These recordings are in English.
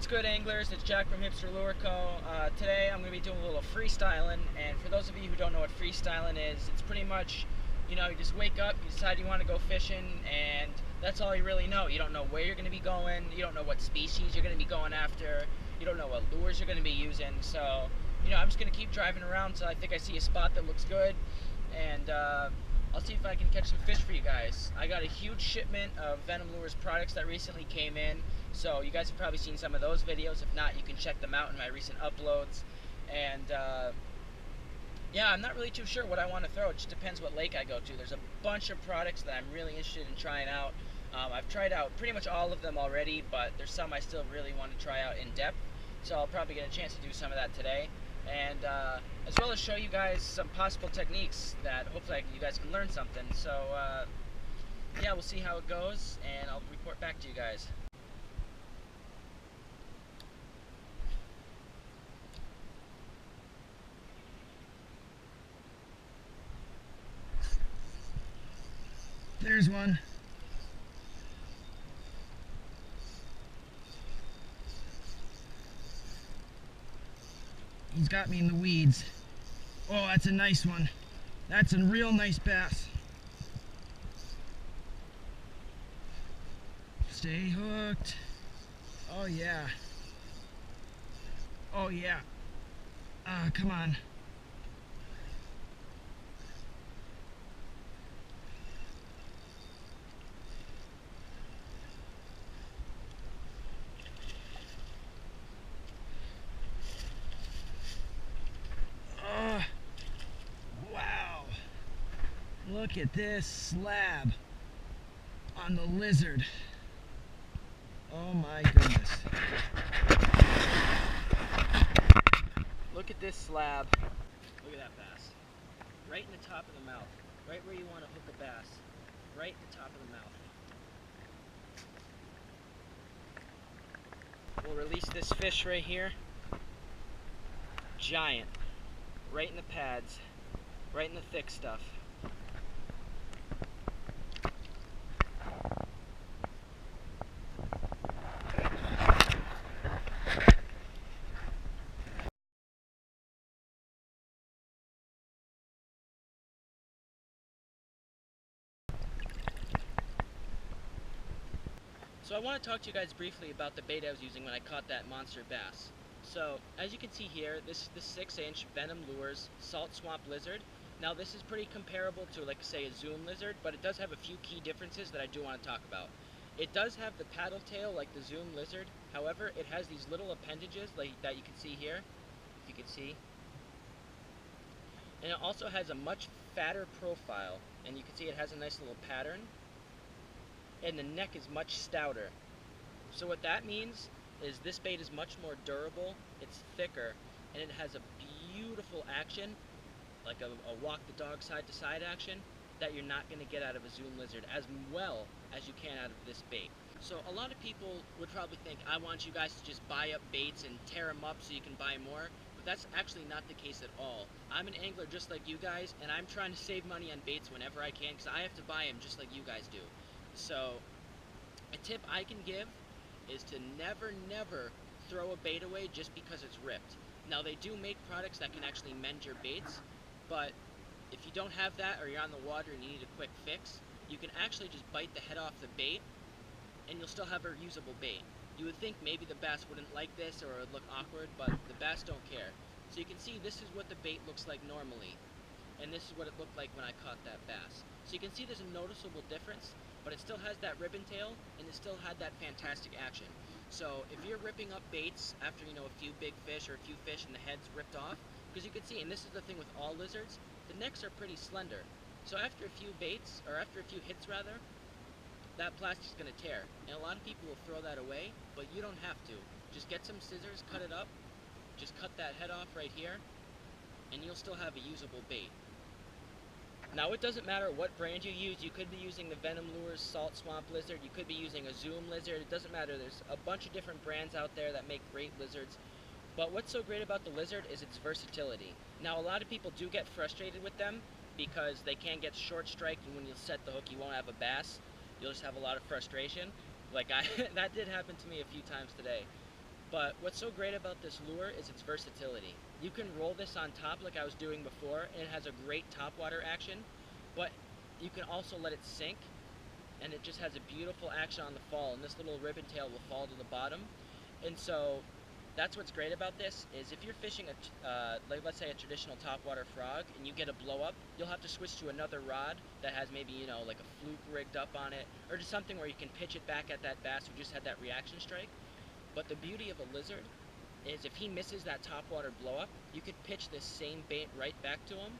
What's good, anglers? It's Jack from Hipster Lure Co. Today I'm going to be doing a little freestyling, and for those of you who don't know what freestyling is, it's pretty much, you just wake up, you decide you want to go fishing, and that's all you really know. You don't know where you're going to be going, you don't know what species you're going to be going after, you don't know what lures you're going to be using, so, I'm just going to keep driving around until I think I see a spot that looks good, and I'll see if I can catch some fish for you guys. I got a huge shipment of Venom Lures products that recently came in, so you guys have probably seen some of those videos. If not, you can check them out in my recent uploads. And yeah, I'm not really too sure what I want to throw. It just depends what lake I go to. There's a bunch of products that I'm really interested in trying out. I've tried out pretty much all of them already, but there's some I still really want to try out in depth. So I'll probably get a chance to do some of that today. And as well as show you guys some possible techniques that hopefully you guys can learn something. So yeah, we'll see how it goes, and I'll report back to you guys. There's one. He's got me in the weeds. Oh, that's a nice one. That's a real nice bass. Stay hooked. Oh yeah. Oh yeah. Come on. Wow. Look at this slab on the lizard. Oh my goodness. Look at this slab. Look at that bass. Right in the top of the mouth. Right where you want to hook a bass. Right in the top of the mouth. We'll release this fish right here. Giant. Right in the pads. Right in the thick stuff. So I want to talk to you guys briefly about the bait I was using when I caught that monster bass. So as you can see here, this is the 6-inch Venom Lures Salt Swamp Lizard. Now this is pretty comparable to, like, say, a Zoom lizard, but it does have a few key differences that I do want to talk about. It does have the paddle tail like the Zoom lizard. However, it has these little appendages like that you can see here, if you can see. And it also has a much fatter profile, and you can see it has a nice little pattern. And the neck is much stouter. So what that means is this bait is much more durable, it's thicker, and it has a beautiful action, like a walk the dog side to side action, that you're not going to get out of a Zoom lizard as well as you can out of this bait. So a lot of people would probably think, I want you guys to just buy up baits and tear them up so you can buy more, but that's actually not the case at all. I'm an angler just like you guys, and I'm trying to save money on baits whenever I can, because I have to buy them just like you guys do. So a tip I can give is to never throw a bait away just because it's ripped. Now they do make products that can actually mend your baits, but if you don't have that, or you're on the water and you need a quick fix, you can actually just bite the head off the bait and you'll still have a usable bait. You would think maybe the bass wouldn't like this or it would look awkward, but the bass don't care. So you can see this is what the bait looks like normally, and this is what it looked like when I caught that bass. So you can see there's a noticeable difference, but it still has that ribbon tail, and it still had that fantastic action. So if you're ripping up baits after, a few big fish or a few fish and the head's ripped off, because you can see, and this is the thing with all lizards, the necks are pretty slender. So after a few baits, or after a few hits rather, that plastic's going to tear. And a lot of people will throw that away, but you don't have to. Just get some scissors, cut it up, just cut that head off right here, and you'll still have a usable bait. Now it doesn't matter what brand you use. You could be using the Venom Lures Salt Swamp Lizard, you could be using a Zoom lizard, it doesn't matter. There's a bunch of different brands out there that make great lizards. But what's so great about the lizard is its versatility. Now a lot of people do get frustrated with them because they can't get short strike, and when you set the hook you won't have a bass. You'll just have a lot of frustration. Like that did happen to me a few times today. But what's so great about this lure is its versatility. You can roll this on top like I was doing before, and it has a great topwater action, but you can also let it sink, and it just has a beautiful action on the fall, and this little ribbon tail will fall to the bottom. And so that's what's great about this, is if you're fishing like let's say a traditional topwater frog and you get a blow up, you'll have to switch to another rod that has maybe, you know, like a fluke rigged up on it, or just something where you can pitch it back at that bass who just had that reaction strike. But the beauty of a lizard is if he misses that topwater blow up, you could pitch this same bait right back to him,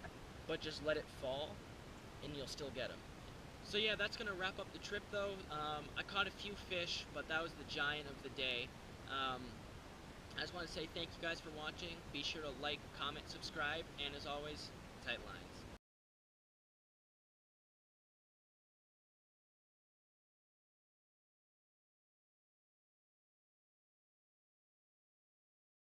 but just let it fall and you'll still get him. So yeah, that's going to wrap up the trip though. I caught a few fish, but that was the giant of the day. I just want to say thank you guys for watching. Be sure to like, comment, subscribe, and as always, tight lines.